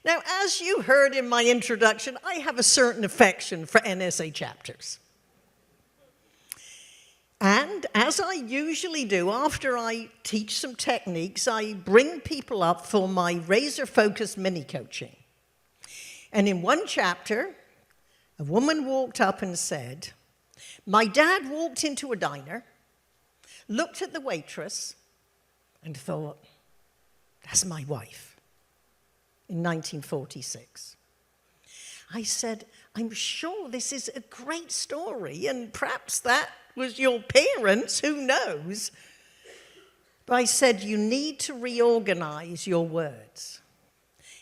Now, as you heard in my introduction, I have a certain affection for NSA chapters. And as I usually do, after I teach some techniques, I bring people up for my razor-focused mini-coaching. And in one chapter, a woman walked up and said, "My dad walked into a diner, looked at the waitress, and thought, that's my wife," in 1946. I said, "I'm sure this is a great story, and perhaps that was your parents, who knows?" But I said, you need to reorganize your words.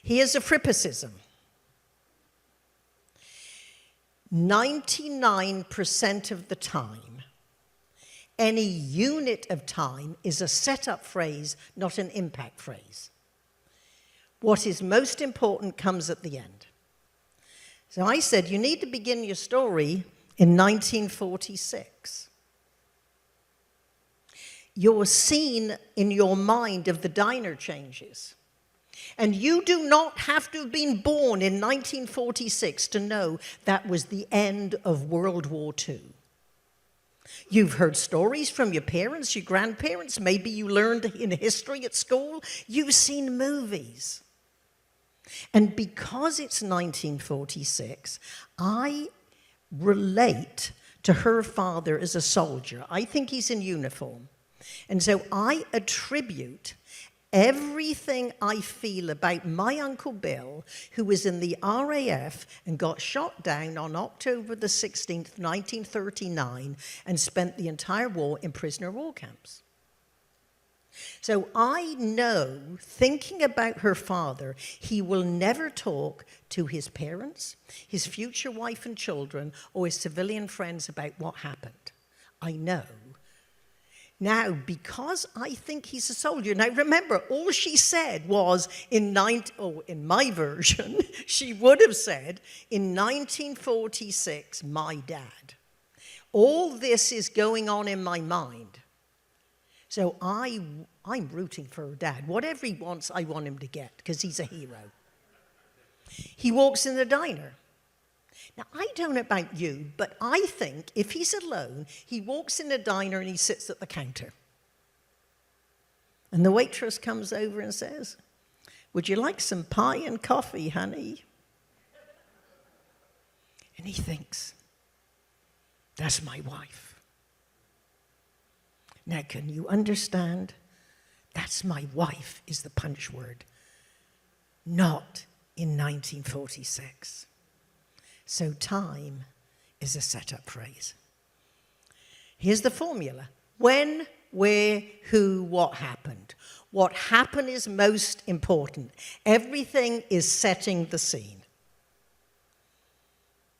Here's a Frippicism. 99% of the time, any unit of time is a setup phrase, not an impact phrase. What is most important comes at the end. So I said, you need to begin your story in 1946. Your scene in your mind of the diner changes. And you do not have to have been born in 1946 to know that was the end of World War II. You've heard stories from your parents, your grandparents, maybe you learned in history at school, you've seen movies. And because it's 1946, I relate to her father as a soldier. I think he's in uniform. And so I attribute everything I feel about my Uncle Bill, who was in the RAF and got shot down on October the 16th, 1939, and spent the entire war in prisoner of war camps. So I know, thinking about her father, he will never talk to his parents, his future wife and children, or his civilian friends about what happened. I know. Now, because I think he's a soldier, now remember, all she said was, in my version, she would have said, in 1946, my dad. All this is going on in my mind. So I'm rooting for her dad. Whatever he wants, I want him to get, because he's a hero. He walks in the diner. Now, I don't know about you, but I think if he's alone, he walks in a diner and he sits at the counter. And the waitress comes over and says, "Would you like some pie and coffee, honey?" And he thinks, that's my wife. Now, can you understand? That's my wife is the punch word, not in 1946. So time is a setup phrase. Here's the formula. When, where, who, what happened. What happened is most important. Everything is setting the scene.